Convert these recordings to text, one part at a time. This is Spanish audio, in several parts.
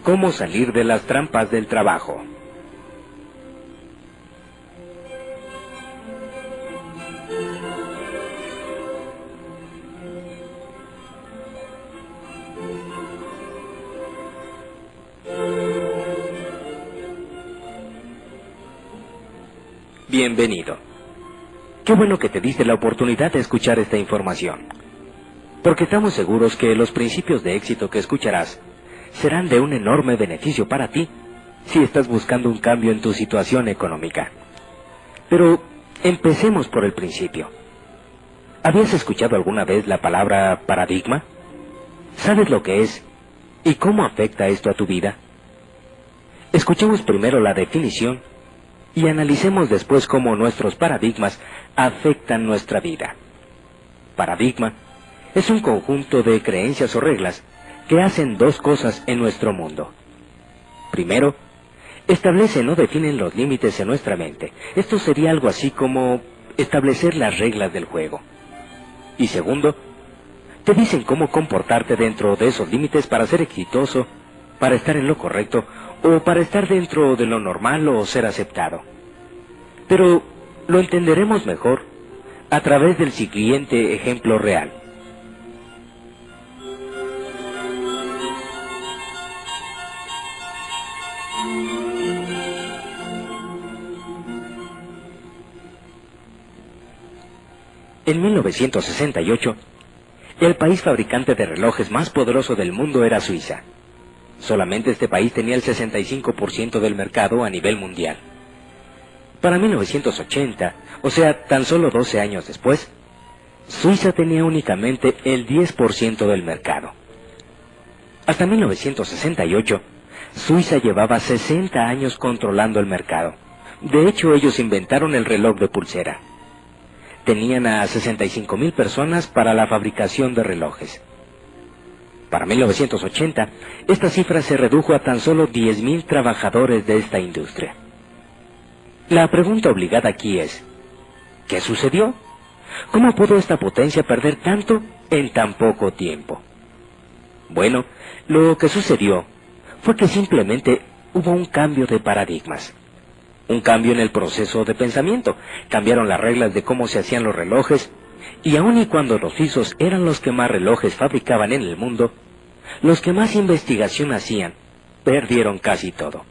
Cómo salir de las trampas del trabajo. Bienvenido. Qué bueno que te diste la oportunidad de escuchar esta información, porque estamos seguros que los principios de éxito que escucharás serán de un enorme beneficio para ti si estás buscando un cambio en tu situación económica. Pero empecemos por el principio. ¿Habías escuchado alguna vez la palabra paradigma? ¿Sabes lo que es y cómo afecta esto a tu vida? Escuchemos primero la definición y analicemos después cómo nuestros paradigmas afectan nuestra vida. Paradigma es un conjunto de creencias o reglas que hacen dos cosas en nuestro mundo. Primero, establecen o definen los límites en nuestra mente. Esto sería algo así como establecer las reglas del juego. Y segundo, te dicen cómo comportarte dentro de esos límites para ser exitoso, para estar en lo correcto, o para estar dentro de lo normal o ser aceptado. Pero lo entenderemos mejor a través del siguiente ejemplo real. En 1968, el país fabricante de relojes más poderoso del mundo era Suiza. Solamente este país tenía el 65% del mercado a nivel mundial. Para 1980, o sea, tan solo 12 años después, Suiza tenía únicamente el 10% del mercado. Hasta 1968, Suiza llevaba 60 años controlando el mercado. De hecho, ellos inventaron el reloj de pulsera. Tenían a 65,000 personas para la fabricación de relojes. Para 1980, esta cifra se redujo a tan solo 10,000 trabajadores de esta industria. La pregunta obligada aquí es, ¿qué sucedió? ¿Cómo pudo esta potencia perder tanto en tan poco tiempo? Bueno, lo que sucedió fue que simplemente hubo un cambio de paradigmas. Un cambio en el proceso de pensamiento. Cambiaron las reglas de cómo se hacían los relojes, y aun y cuando los suizos eran los que más relojes fabricaban en el mundo, los que más investigación hacían, perdieron casi todo.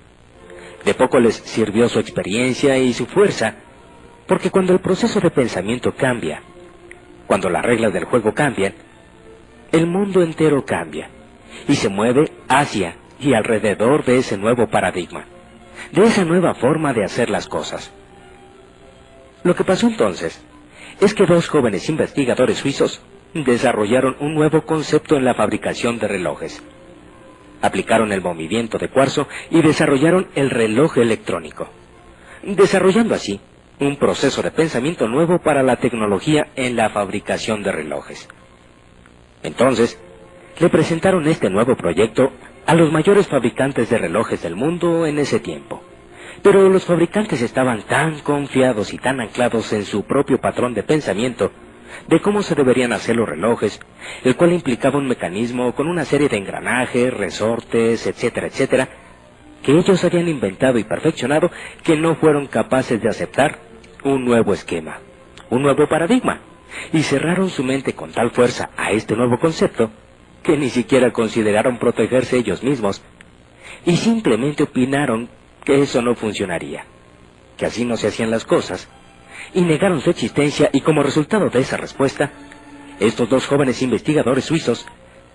De poco les sirvió su experiencia y su fuerza, porque cuando el proceso de pensamiento cambia, cuando las reglas del juego cambian, el mundo entero cambia, y se mueve hacia y alrededor de ese nuevo paradigma, de esa nueva forma de hacer las cosas. Lo que pasó entonces es que dos jóvenes investigadores suizos desarrollaron un nuevo concepto en la fabricación de relojes. Aplicaron el movimiento de cuarzo y desarrollaron el reloj electrónico, desarrollando así un proceso de pensamiento nuevo para la tecnología en la fabricación de relojes. Entonces, le presentaron este nuevo proyecto a los mayores fabricantes de relojes del mundo en ese tiempo. Pero los fabricantes estaban tan confiados y tan anclados en su propio patrón de pensamiento de cómo se deberían hacer los relojes, el cual implicaba un mecanismo con una serie de engranajes, resortes, etcétera, etcétera, que ellos habían inventado y perfeccionado, que no fueron capaces de aceptar un nuevo esquema, un nuevo paradigma, y cerraron su mente con tal fuerza a este nuevo concepto, que ni siquiera consideraron protegerse ellos mismos, y simplemente opinaron que eso no funcionaría, que así no se hacían las cosas, y negaron su existencia, y como resultado de esa respuesta, estos dos jóvenes investigadores suizos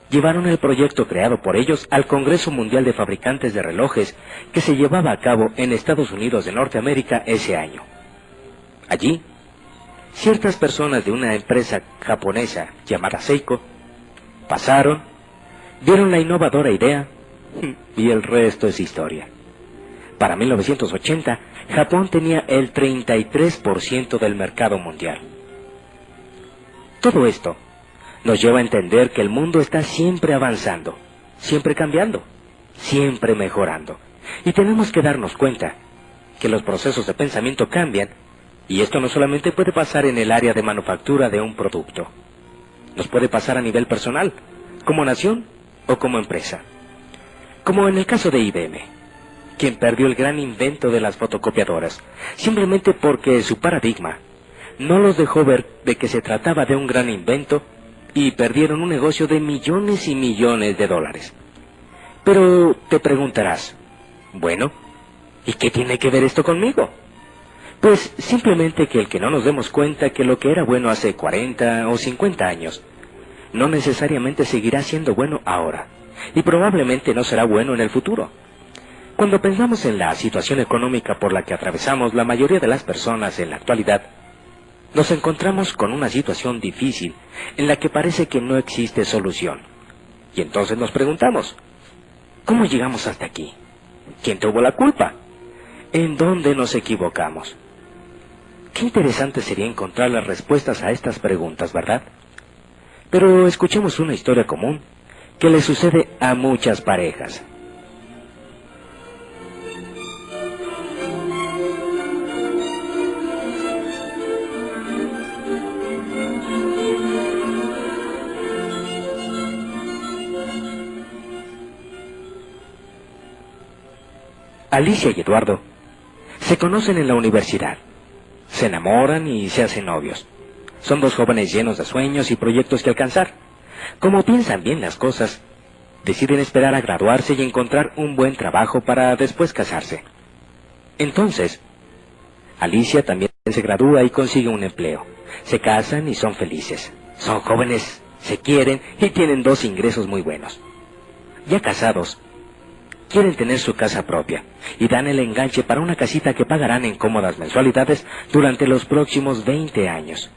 llevaron el proyecto creado por ellos al Congreso Mundial de Fabricantes de Relojes, que se llevaba a cabo en Estados Unidos de Norteamérica ese año. Allí, ciertas personas de una empresa japonesa llamada Seiko pasaron, vieron la innovadora idea, y el resto es historia. Para 1980, Japón tenía el 33% del mercado mundial. Todo esto nos lleva a entender que el mundo está siempre avanzando, siempre cambiando, siempre mejorando. Y tenemos que darnos cuenta que los procesos de pensamiento cambian, y esto no solamente puede pasar en el área de manufactura de un producto. Nos puede pasar a nivel personal, como nación o como empresa. Como en el caso de IBM, quien perdió el gran invento de las fotocopiadoras, simplemente porque su paradigma no los dejó ver de que se trataba de un gran invento y perdieron un negocio de millones y millones de dólares. Pero te preguntarás, bueno, ¿y qué tiene que ver esto conmigo? Pues simplemente que el que no nos demos cuenta que lo que era bueno hace 40 o 50 años, no necesariamente seguirá siendo bueno ahora, y probablemente no será bueno en el futuro. Cuando pensamos en la situación económica por la que atravesamos la mayoría de las personas en la actualidad, nos encontramos con una situación difícil en la que parece que no existe solución. Y entonces nos preguntamos, ¿cómo llegamos hasta aquí? ¿Quién tuvo la culpa? ¿En dónde nos equivocamos? Qué interesante sería encontrar las respuestas a estas preguntas, ¿verdad? Pero escuchemos una historia común que le sucede a muchas parejas. Alicia y Eduardo se conocen en la universidad, se enamoran y se hacen novios. Son dos jóvenes llenos de sueños y proyectos que alcanzar. Como piensan bien las cosas, deciden esperar a graduarse y encontrar un buen trabajo para después casarse. Entonces, Alicia también se gradúa y consigue un empleo. Se casan y son felices. Son jóvenes, se quieren y tienen dos ingresos muy buenos. Ya casados, quieren tener su casa propia y dan el enganche para una casita que pagarán en cómodas mensualidades durante los próximos 20 años.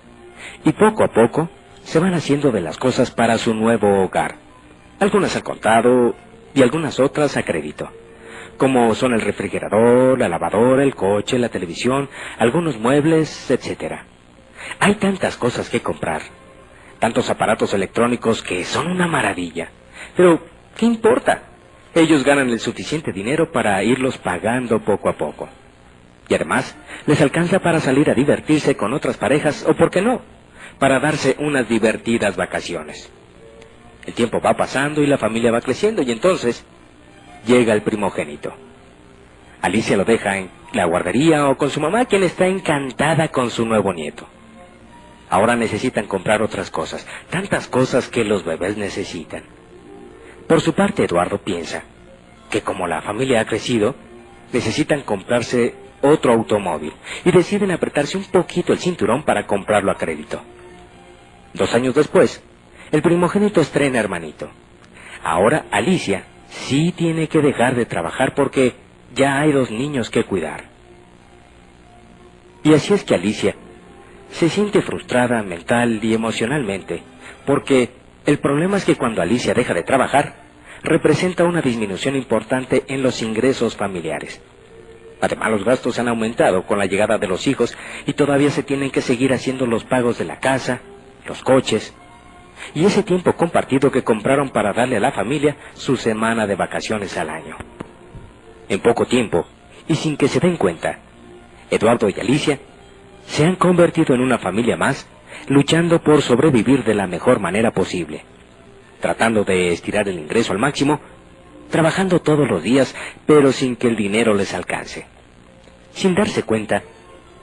Y poco a poco se van haciendo de las cosas para su nuevo hogar. Algunas al contado y algunas otras a crédito, como son el refrigerador, la lavadora, el coche, la televisión, algunos muebles, etc. Hay tantas cosas que comprar, tantos aparatos electrónicos que son una maravilla. Pero, ¿qué importa? Ellos ganan el suficiente dinero para irlos pagando poco a poco. Y además, les alcanza para salir a divertirse con otras parejas, o por qué no, para darse unas divertidas vacaciones. El tiempo va pasando y la familia va creciendo, y entonces llega el primogénito. Alicia lo deja en la guardería o con su mamá, quien está encantada con su nuevo nieto. Ahora necesitan comprar otras cosas, tantas cosas que los bebés necesitan. Por su parte, Eduardo piensa que como la familia ha crecido, necesitan comprarse otro automóvil y deciden apretarse un poquito el cinturón para comprarlo a crédito. 2 años después, el primogénito estrena hermanito. Ahora Alicia sí tiene que dejar de trabajar porque ya hay 2 niños que cuidar. Y así es que Alicia se siente frustrada mental y emocionalmente, porque el problema es que cuando Alicia deja de trabajar, representa una disminución importante en los ingresos familiares. Además, los gastos han aumentado con la llegada de los hijos y todavía se tienen que seguir haciendo los pagos de la casa, los coches, y ese tiempo compartido que compraron para darle a la familia su semana de vacaciones al año. En poco tiempo, y sin que se den cuenta, Eduardo y Alicia se han convertido en una familia más, luchando por sobrevivir de la mejor manera posible, tratando de estirar el ingreso al máximo, trabajando todos los días, pero sin que el dinero les alcance. Sin darse cuenta,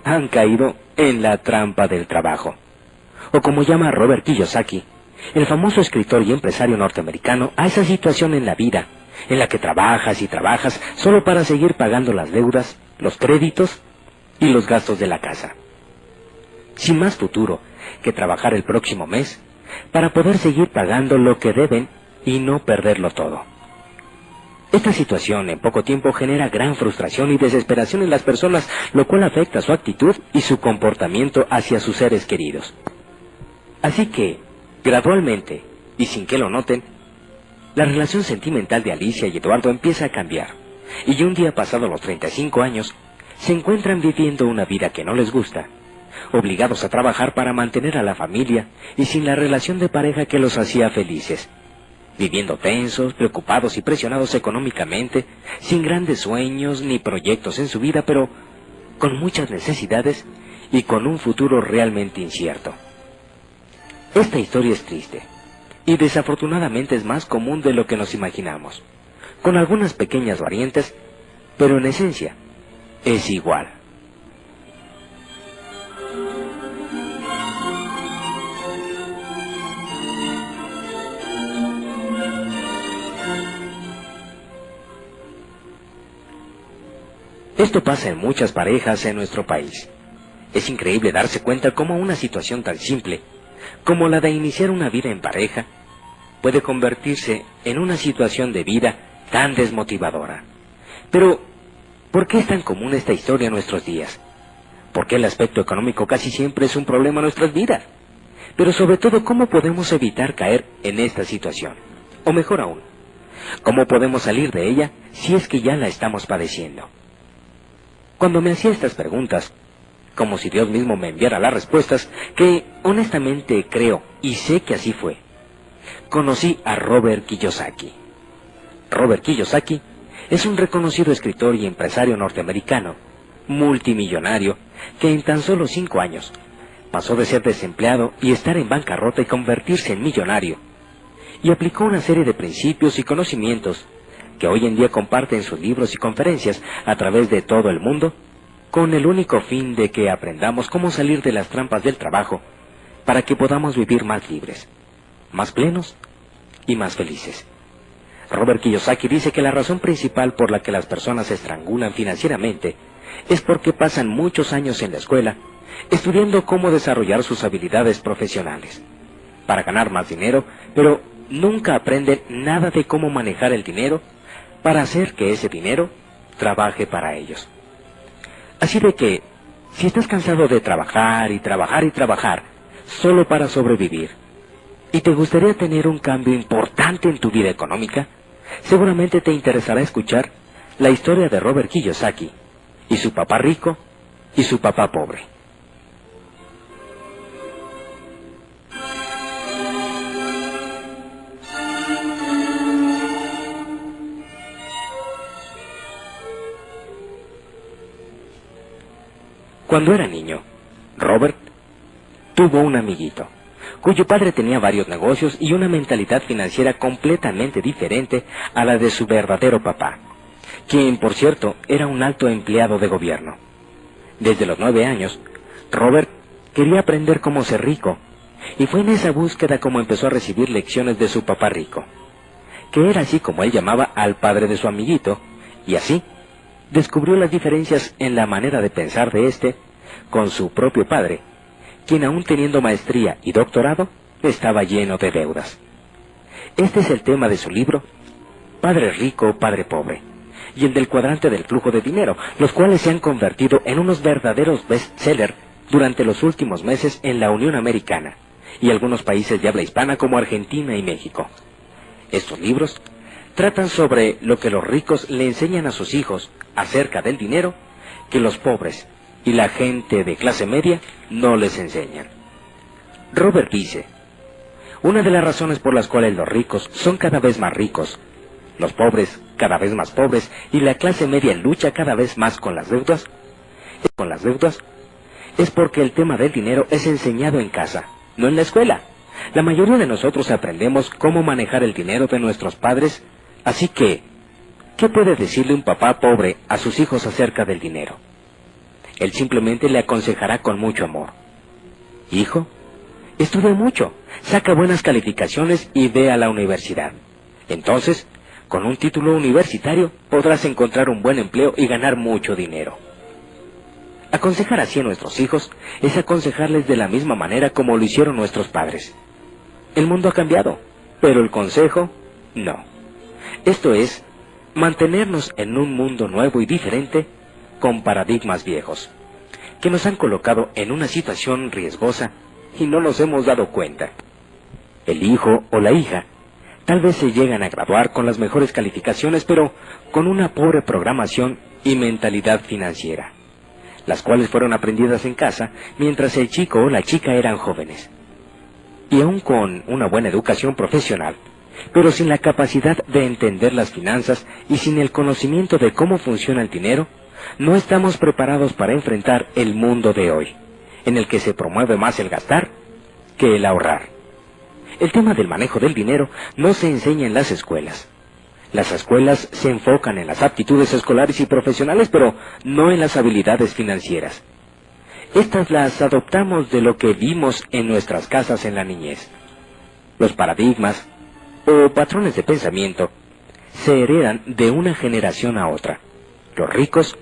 han caído en la trampa del trabajo. O como llama Robert Kiyosaki, el famoso escritor y empresario norteamericano, a esa situación en la vida, en la que trabajas y trabajas solo para seguir pagando las deudas, los créditos y los gastos de la casa. Sin más futuro que trabajar el próximo mes para poder seguir pagando lo que deben y no perderlo todo. Esta situación en poco tiempo genera gran frustración y desesperación en las personas, lo cual afecta su actitud y su comportamiento hacia sus seres queridos. Así que, gradualmente, y sin que lo noten, la relación sentimental de Alicia y Eduardo empieza a cambiar, y un día pasados los 35 años, se encuentran viviendo una vida que no les gusta, obligados a trabajar para mantener a la familia y sin la relación de pareja que los hacía felices, viviendo tensos, preocupados y presionados económicamente, sin grandes sueños ni proyectos en su vida, pero con muchas necesidades y con un futuro realmente incierto. Esta historia es triste y desafortunadamente es más común de lo que nos imaginamos. con algunas pequeñas variantes, pero en esencia es igual. Esto pasa en muchas parejas en nuestro país. Es increíble darse cuenta cómo una situación tan simple como la de iniciar una vida en pareja puede convertirse en una situación de vida tan desmotivadora. Pero, ¿por qué es tan común esta historia en nuestros días? ¿Por qué el aspecto económico casi siempre es un problema en nuestras vidas? Pero sobre todo, ¿cómo podemos evitar caer en esta situación? O mejor aún, ¿cómo podemos salir de ella si es que ya la estamos padeciendo? Cuando me hacía estas preguntas, como si Dios mismo me enviara las respuestas, que honestamente creo y sé que así fue, conocí a Robert Kiyosaki. Robert Kiyosaki es un reconocido escritor y empresario norteamericano, multimillonario, que en tan solo 5 años pasó de ser desempleado y estar en bancarrota y convertirse en millonario, y aplicó una serie de principios y conocimientos que hoy en día comparte en sus libros y conferencias a través de todo el mundo, con el único fin de que aprendamos cómo salir de las trampas del trabajo, para que podamos vivir más libres, más plenos y más felices. Robert Kiyosaki dice que la razón principal por la que las personas se estrangulan financieramente es porque pasan muchos años en la escuela, estudiando cómo desarrollar sus habilidades profesionales, para ganar más dinero, pero nunca aprenden nada de cómo manejar el dinero para hacer que ese dinero trabaje para ellos. Así de que, si estás cansado de trabajar y trabajar y trabajar solo para sobrevivir, y te gustaría tener un cambio importante en tu vida económica, seguramente te interesará escuchar la historia de Robert Kiyosaki y su papá rico y su papá pobre. Cuando era niño, Robert tuvo un amiguito, cuyo padre tenía varios negocios y una mentalidad financiera completamente diferente a la de su verdadero papá, quien, por cierto, era un alto empleado de gobierno. Desde los 9 años, Robert quería aprender cómo ser rico, y fue en esa búsqueda como empezó a recibir lecciones de su papá rico, que era así como él llamaba al padre de su amiguito, y así descubrió las diferencias en la manera de pensar de éste con su propio padre, quien aún teniendo maestría y doctorado, estaba lleno de deudas. Este es el tema de su libro, Padre Rico, Padre Pobre, y el del cuadrante del flujo de dinero, los cuales se han convertido en unos verdaderos bestsellers durante los últimos meses en la Unión Americana y algunos países de habla hispana como Argentina y México. Estos libros tratan sobre lo que los ricos le enseñan a sus hijos acerca del dinero que los pobres y la gente de clase media no les enseñan. Robert dice, una de las razones por las cuales los ricos son cada vez más ricos, los pobres cada vez más pobres y la clase media lucha cada vez más con las deudas, es porque el tema del dinero es enseñado en casa, no en la escuela. La mayoría de nosotros aprendemos cómo manejar el dinero de nuestros padres, así que, ¿qué puede decirle un papá pobre a sus hijos acerca del dinero? Él simplemente le aconsejará con mucho amor. Hijo, estudia mucho, saca buenas calificaciones y ve a la universidad. Entonces, con un título universitario podrás encontrar un buen empleo y ganar mucho dinero. Aconsejar así a nuestros hijos es aconsejarles de la misma manera como lo hicieron nuestros padres. El mundo ha cambiado, pero el consejo, no. Esto es, mantenernos en un mundo nuevo y diferente con paradigmas viejos, que nos han colocado en una situación riesgosa y no nos hemos dado cuenta. El hijo o la hija tal vez se llegan a graduar con las mejores calificaciones, pero con una pobre programación y mentalidad financiera, las cuales fueron aprendidas en casa mientras el chico o la chica eran jóvenes. Y aún con una buena educación profesional, pero sin la capacidad de entender las finanzas y sin el conocimiento de cómo funciona el dinero, no estamos preparados para enfrentar el mundo de hoy, en el que se promueve más el gastar que el ahorrar. El tema del manejo del dinero no se enseña en las escuelas. Las escuelas se enfocan en las aptitudes escolares y profesionales, pero no en las habilidades financieras. Estas las adoptamos de lo que vimos en nuestras casas en la niñez. Los paradigmas o patrones de pensamiento se heredan de una generación a otra. Los ricos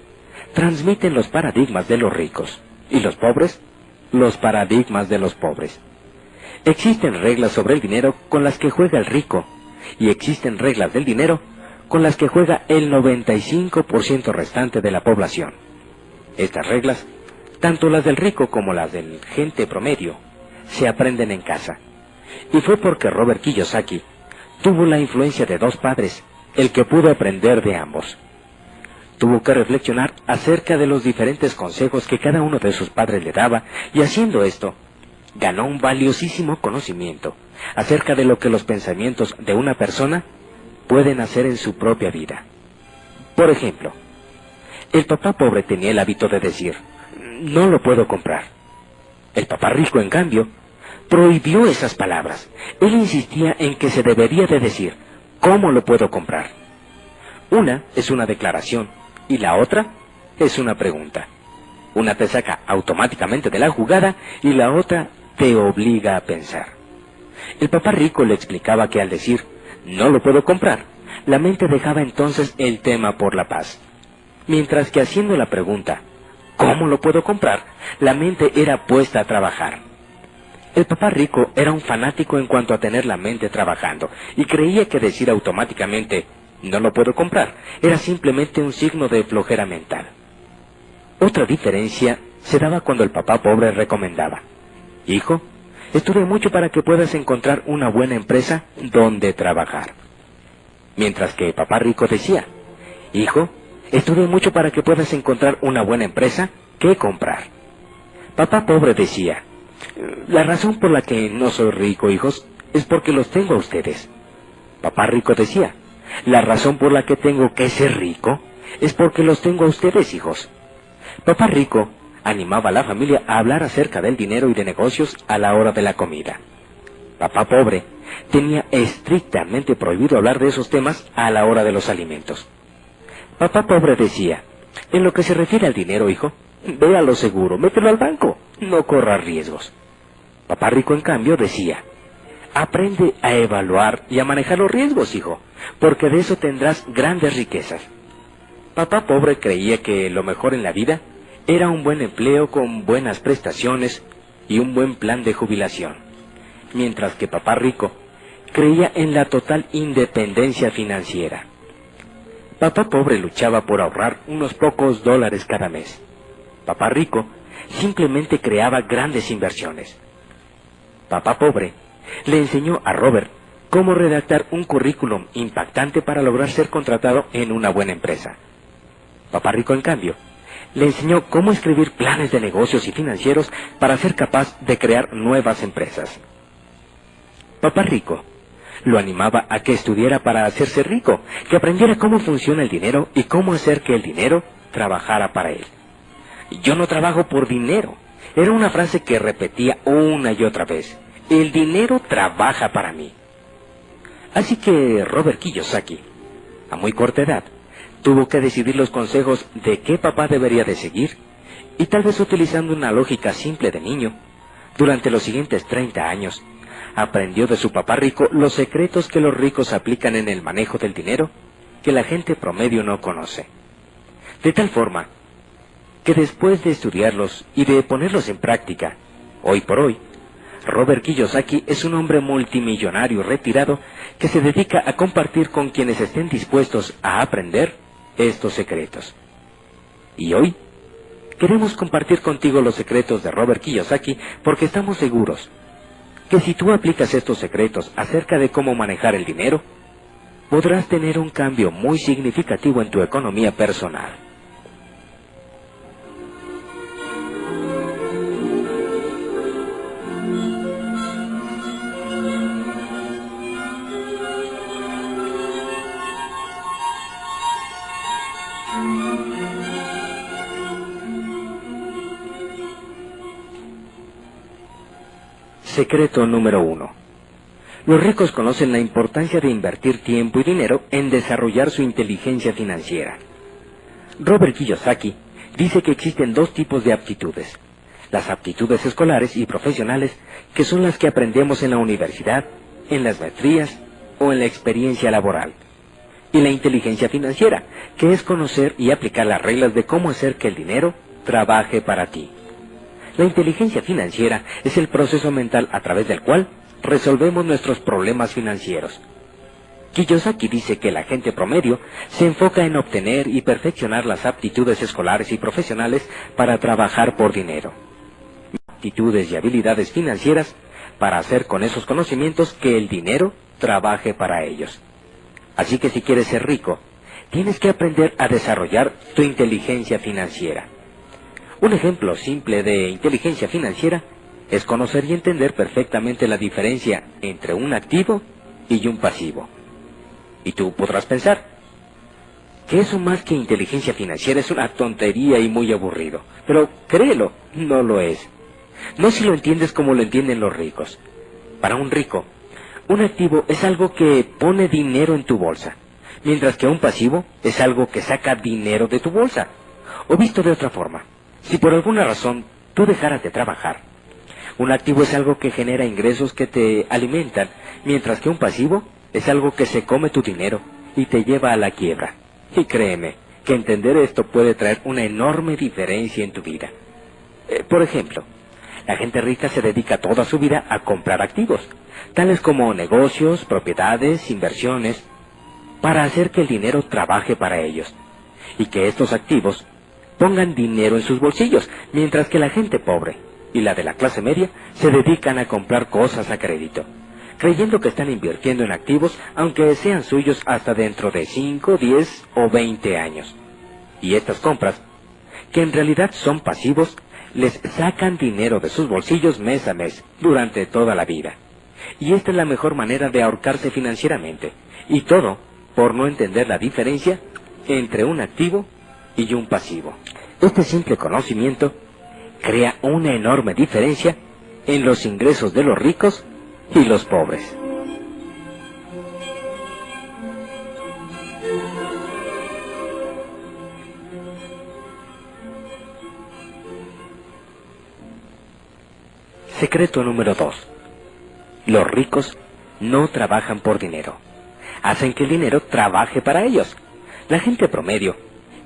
transmiten los paradigmas de los ricos y los pobres los paradigmas de los pobres. Existen reglas sobre el dinero con las que juega el rico y existen reglas del dinero con las que juega el 95% restante de la población. Estas reglas, tanto las del rico como las del gente promedio, se aprenden en casa. Y fue porque Robert Kiyosaki tuvo la influencia de dos padres, el que pudo aprender de ambos. Tuvo que reflexionar acerca de los diferentes consejos que cada uno de sus padres le daba, y haciendo esto, ganó un valiosísimo conocimiento acerca de lo que los pensamientos de una persona pueden hacer en su propia vida. Por ejemplo, el papá pobre tenía el hábito de decir, no lo puedo comprar. El papá rico, en cambio, prohibió esas palabras. Él insistía en que se debería de decir, ¿cómo lo puedo comprar? Una es una declaración y la otra es una pregunta. Una te saca automáticamente de la jugada y la otra te obliga a pensar. El papá rico le explicaba que al decir, no lo puedo comprar, la mente dejaba entonces el tema por la paz. Mientras que haciendo la pregunta, ¿cómo lo puedo comprar?, la mente era puesta a trabajar. El papá rico era un fanático en cuanto a tener la mente trabajando, y creía que decir automáticamente, no lo puedo comprar, era simplemente un signo de flojera mental. Otra diferencia se daba cuando el papá pobre recomendaba, hijo, estudia mucho para que puedas encontrar una buena empresa donde trabajar. Mientras que el papá rico decía, hijo, estudia mucho para que puedas encontrar una buena empresa que comprar. Papá pobre decía, la razón por la que no soy rico, hijos, es porque los tengo a ustedes. Papá rico decía, la razón por la que tengo que ser rico es porque los tengo a ustedes, hijos. Papá rico animaba a la familia a hablar acerca del dinero y de negocios a la hora de la comida. Papá pobre tenía estrictamente prohibido hablar de esos temas a la hora de los alimentos. Papá pobre decía, en lo que se refiere al dinero, hijo, ve a lo seguro, mételo al banco, no corras riesgos. Papá rico, en cambio, decía, aprende a evaluar y a manejar los riesgos, hijo, porque de eso tendrás grandes riquezas. Papá pobre creía que lo mejor en la vida era un buen empleo con buenas prestaciones y un buen plan de jubilación, mientras que papá rico creía en la total independencia financiera. Papá pobre luchaba por ahorrar unos pocos dólares cada mes. Papá rico simplemente creaba grandes inversiones. Papá pobre le enseñó a Robert cómo redactar un currículum impactante para lograr ser contratado en una buena empresa. Papá rico, en cambio, le enseñó cómo escribir planes de negocios y financieros para ser capaz de crear nuevas empresas. Papá rico lo animaba a que estudiara para hacerse rico, que aprendiera cómo funciona el dinero y cómo hacer que el dinero trabajara para él. Yo no trabajo por dinero. Era una frase que repetía una y otra vez. El dinero trabaja para mí. Así que Robert Kiyosaki, a muy corta edad, tuvo que decidir los consejos de qué papá debería de seguir, y tal vez utilizando una lógica simple de niño, durante los siguientes 30 años, aprendió de su papá rico los secretos que los ricos aplican en el manejo del dinero que la gente promedio no conoce. De tal forma que después de estudiarlos y de ponerlos en práctica, hoy por hoy, Robert Kiyosaki es un hombre multimillonario retirado que se dedica a compartir con quienes estén dispuestos a aprender estos secretos. Y hoy queremos compartir contigo los secretos de Robert Kiyosaki porque estamos seguros que si tú aplicas estos secretos acerca de cómo manejar el dinero, podrás tener un cambio muy significativo en tu economía personal. Secreto número 1. Los ricos conocen la importancia de invertir tiempo y dinero en desarrollar su inteligencia financiera. Robert Kiyosaki dice que existen dos tipos de aptitudes: las aptitudes escolares y profesionales, que son las que aprendemos en la universidad, en las maestrías o en la experiencia laboral, y la inteligencia financiera, que es conocer y aplicar las reglas de cómo hacer que el dinero trabaje para ti. La inteligencia financiera es el proceso mental a través del cual resolvemos nuestros problemas financieros. Kiyosaki dice que la gente promedio se enfoca en obtener y perfeccionar las aptitudes escolares y profesionales para trabajar por dinero. Aptitudes y habilidades financieras para hacer con esos conocimientos que el dinero trabaje para ellos. Así que si quieres ser rico, tienes que aprender a desarrollar tu inteligencia financiera. Un ejemplo simple de inteligencia financiera es conocer y entender perfectamente la diferencia entre un activo y un pasivo. Y tú podrás pensar que eso más que inteligencia financiera es una tontería y muy aburrido. Pero créelo, no lo es. No si lo entiendes como lo entienden los ricos. Para un rico, un activo es algo que pone dinero en tu bolsa, mientras que un pasivo es algo que saca dinero de tu bolsa. O visto de otra forma, si por alguna razón tú dejaras de trabajar, un activo es algo que genera ingresos que te alimentan, mientras que un pasivo es algo que se come tu dinero y te lleva a la quiebra. Y créeme, que entender esto puede traer una enorme diferencia en tu vida. Por ejemplo, la gente rica se dedica toda su vida a comprar activos, tales como negocios, propiedades, inversiones, para hacer que el dinero trabaje para ellos, y que estos activos pongan dinero en sus bolsillos, mientras que la gente pobre y la de la clase media se dedican a comprar cosas a crédito, creyendo que están invirtiendo en activos aunque sean suyos hasta dentro de 5, 10 o 20 años. Y estas compras, que en realidad son pasivos, les sacan dinero de sus bolsillos mes a mes, durante toda la vida. Y esta es la mejor manera de ahorcarse financieramente, y todo por no entender la diferencia entre un activo y un pasivo. Este simple conocimiento crea una enorme diferencia en los ingresos de los ricos y los pobres. Secreto número 2. Los ricos no trabajan por dinero. Hacen que el dinero trabaje para ellos. La gente promedio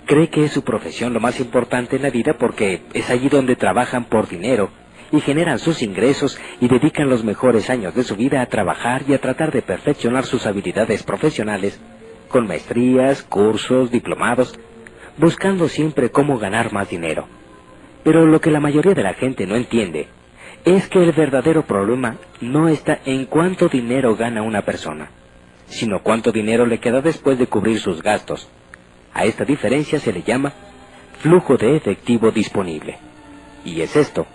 cree que es su profesión lo más importante en la vida porque es allí donde trabajan por dinero y generan sus ingresos y dedican los mejores años de su vida a trabajar y a tratar de perfeccionar sus habilidades profesionales con maestrías, cursos, diplomados, buscando siempre cómo ganar más dinero. Pero lo que la mayoría de la gente no entiende es que el verdadero problema no está en cuánto dinero gana una persona, sino cuánto dinero le queda después de cubrir sus gastos. A esta diferencia se le llama flujo de efectivo disponible. Y es esto,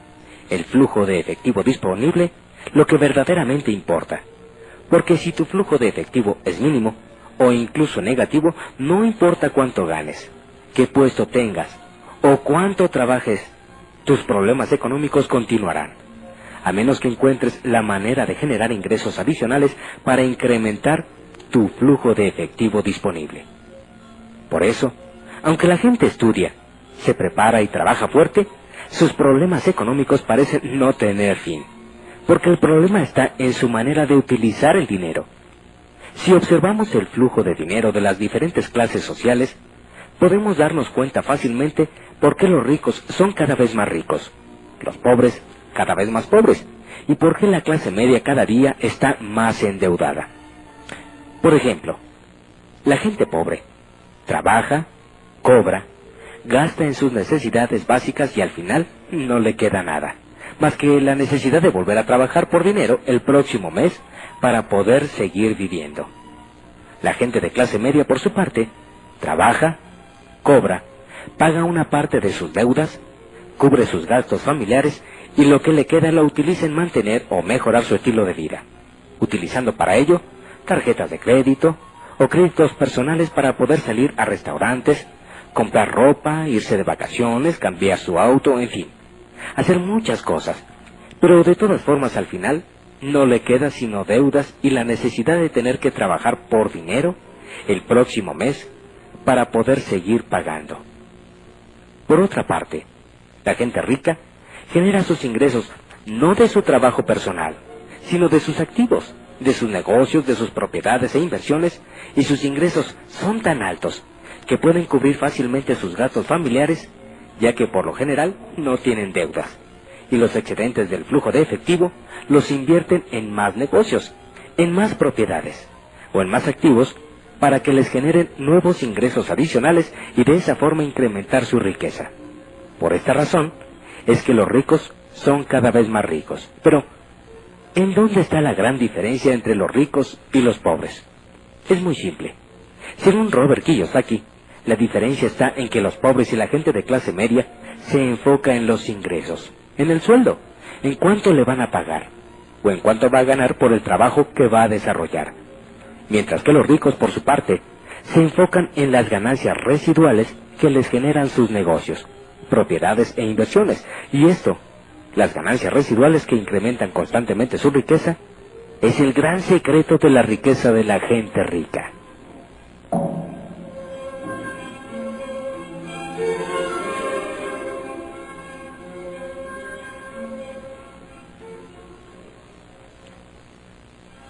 el flujo de efectivo disponible, lo que verdaderamente importa. Porque si tu flujo de efectivo es mínimo, o incluso negativo, no importa cuánto ganes, qué puesto tengas, o cuánto trabajes, tus problemas económicos continuarán, a menos que encuentres la manera de generar ingresos adicionales para incrementar tu flujo de efectivo disponible. Por eso, aunque la gente estudia, se prepara y trabaja fuerte, sus problemas económicos parecen no tener fin, porque el problema está en su manera de utilizar el dinero. Si observamos el flujo de dinero de las diferentes clases sociales, podemos darnos cuenta fácilmente por qué los ricos son cada vez más ricos, los pobres cada vez más pobres, y por qué la clase media cada día está más endeudada. Por ejemplo, la gente pobre trabaja, cobra, gasta en sus necesidades básicas y al final no le queda nada, más que la necesidad de volver a trabajar por dinero el próximo mes para poder seguir viviendo. La gente de clase media, por su parte, trabaja, cobra, paga una parte de sus deudas, cubre sus gastos familiares y lo que le queda lo utiliza en mantener o mejorar su estilo de vida, utilizando para ello tarjetas de crédito o créditos personales para poder salir a restaurantes, comprar ropa, irse de vacaciones, cambiar su auto, en fin, hacer muchas cosas. Pero de todas formas al final no le queda sino deudas y la necesidad de tener que trabajar por dinero el próximo mes para poder seguir pagando. Por otra parte, la gente rica genera sus ingresos no de su trabajo personal, sino de sus activos, de sus negocios, de sus propiedades e inversiones, y sus ingresos son tan altos que pueden cubrir fácilmente sus gastos familiares, ya que por lo general no tienen deudas, y los excedentes del flujo de efectivo los invierten en más negocios, en más propiedades o en más activos para que les generen nuevos ingresos adicionales y de esa forma incrementar su riqueza. Por esta razón es que los ricos son cada vez más ricos. Pero, ¿en dónde está la gran diferencia entre los ricos y los pobres? Es muy simple. Según Robert Kiyosaki, la diferencia está en que los pobres y la gente de clase media se enfoca en los ingresos, en el sueldo, en cuánto le van a pagar, o en cuánto va a ganar por el trabajo que va a desarrollar. Mientras que los ricos, por su parte, se enfocan en las ganancias residuales que les generan sus negocios, propiedades e inversiones. Y esto, las ganancias residuales que incrementan constantemente su riqueza, es el gran secreto de la riqueza de la gente rica.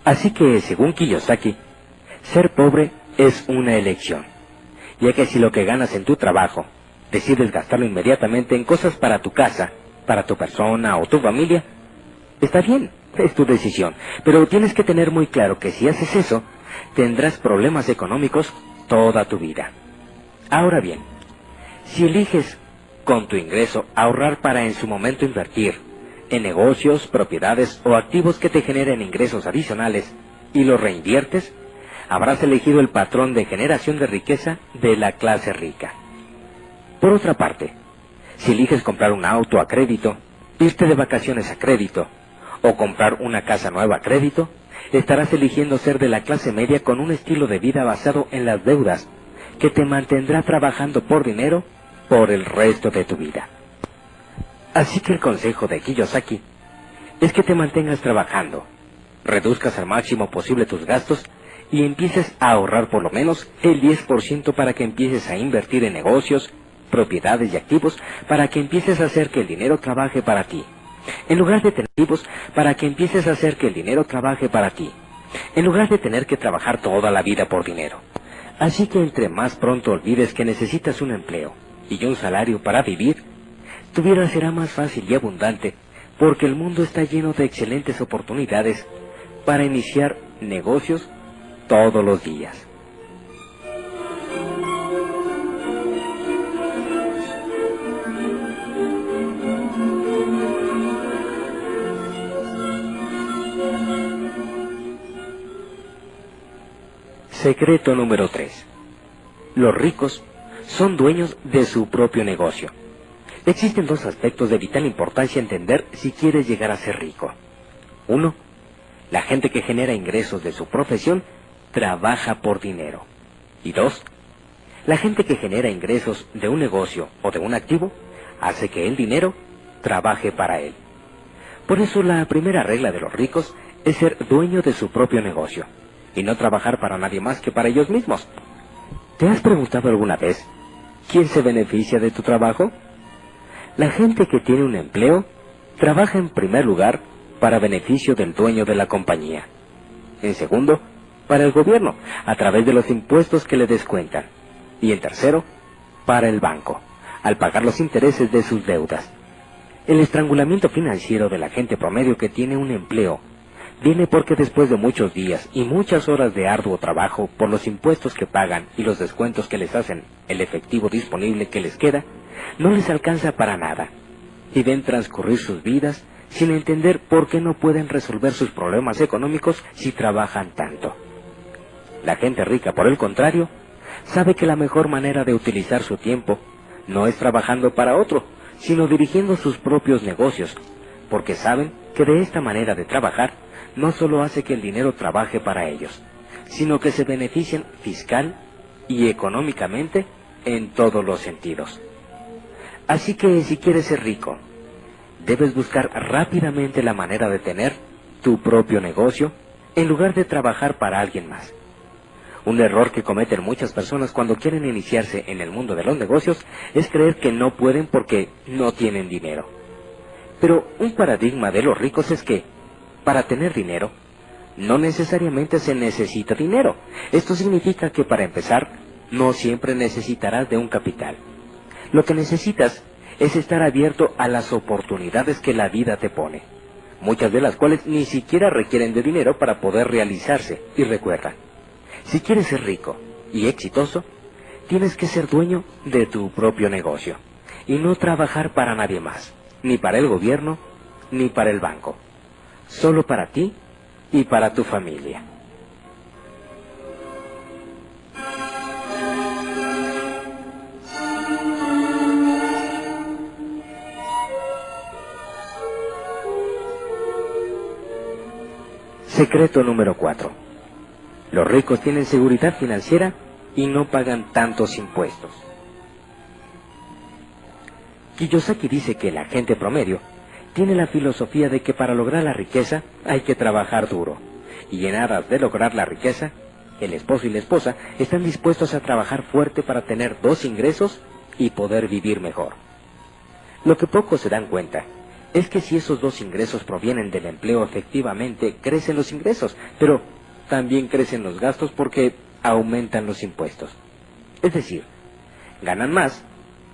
Así que, según Kiyosaki, ser pobre es una elección, ya que si lo que ganas en tu trabajo decides gastarlo inmediatamente en cosas para tu casa, para tu persona o tu familia, está bien, es tu decisión, pero tienes que tener muy claro que si haces eso, tendrás problemas económicos toda tu vida. Ahora bien, si eliges con tu ingreso ahorrar para en su momento invertir en negocios, propiedades o activos que te generen ingresos adicionales y los reinviertes, habrás elegido el patrón de generación de riqueza de la clase rica. Por otra parte, si eliges comprar un auto a crédito, irte de vacaciones a crédito o comprar una casa nueva a crédito, estarás eligiendo ser de la clase media con un estilo de vida basado en las deudas que te mantendrá trabajando por dinero por el resto de tu vida. Así que el consejo de Kiyosaki es que te mantengas trabajando, reduzcas al máximo posible tus gastos y empieces a ahorrar por lo menos el 10% para que empieces a invertir en negocios, propiedades y activos, para que empieces a hacer que el dinero trabaje para ti. En lugar de tener activos, para que empieces a hacer que el dinero trabaje para ti. En lugar de tener que trabajar toda la vida por dinero. Así que entre más pronto olvides que necesitas un empleo y un salario para vivir, tu vida será más fácil y abundante, porque el mundo está lleno de excelentes oportunidades para iniciar negocios todos los días. Secreto número 3. Los ricos son dueños de su propio negocio. Existen dos aspectos de vital importancia a entender si quieres llegar a ser rico. 1. La gente que genera ingresos de su profesión trabaja por dinero. Y 2. La gente que genera ingresos de un negocio o de un activo hace que el dinero trabaje para él. Por eso la primera regla de los ricos es ser dueño de su propio negocio y no trabajar para nadie más que para ellos mismos. ¿Te has preguntado alguna vez quién se beneficia de tu trabajo? La gente que tiene un empleo trabaja en primer lugar para beneficio del dueño de la compañía. En segundo, para el gobierno, a través de los impuestos que le descuentan. Y en tercero, para el banco, al pagar los intereses de sus deudas. El estrangulamiento financiero de la gente promedio que tiene un empleo viene porque después de muchos días y muchas horas de arduo trabajo por los impuestos que pagan y los descuentos que les hacen, el efectivo disponible que les queda, no les alcanza para nada, y ven transcurrir sus vidas sin entender por qué no pueden resolver sus problemas económicos si trabajan tanto. La gente rica, por el contrario, sabe que la mejor manera de utilizar su tiempo no es trabajando para otro, sino dirigiendo sus propios negocios, porque saben que de esta manera de trabajar no solo hace que el dinero trabaje para ellos, sino que se benefician fiscal y económicamente en todos los sentidos. Así que si quieres ser rico, debes buscar rápidamente la manera de tener tu propio negocio en lugar de trabajar para alguien más. Un error que cometen muchas personas cuando quieren iniciarse en el mundo de los negocios es creer que no pueden porque no tienen dinero. Pero un paradigma de los ricos es que, para tener dinero, no necesariamente se necesita dinero. Esto significa que para empezar, no siempre necesitarás de un capital. Lo que necesitas es estar abierto a las oportunidades que la vida te pone, muchas de las cuales ni siquiera requieren de dinero para poder realizarse. Y recuerda, si quieres ser rico y exitoso, tienes que ser dueño de tu propio negocio y no trabajar para nadie más, ni para el gobierno, ni para el banco, solo para ti y para tu familia. Secreto número 4. Los ricos tienen seguridad financiera y no pagan tantos impuestos. Kiyosaki dice que la gente promedio tiene la filosofía de que para lograr la riqueza hay que trabajar duro, y en aras de lograr la riqueza, el esposo y la esposa están dispuestos a trabajar fuerte para tener 2 ingresos y poder vivir mejor. Lo que pocos se dan cuenta es que si esos 2 ingresos provienen del empleo, efectivamente crecen los ingresos, pero también crecen los gastos porque aumentan los impuestos. Es decir, ganan más,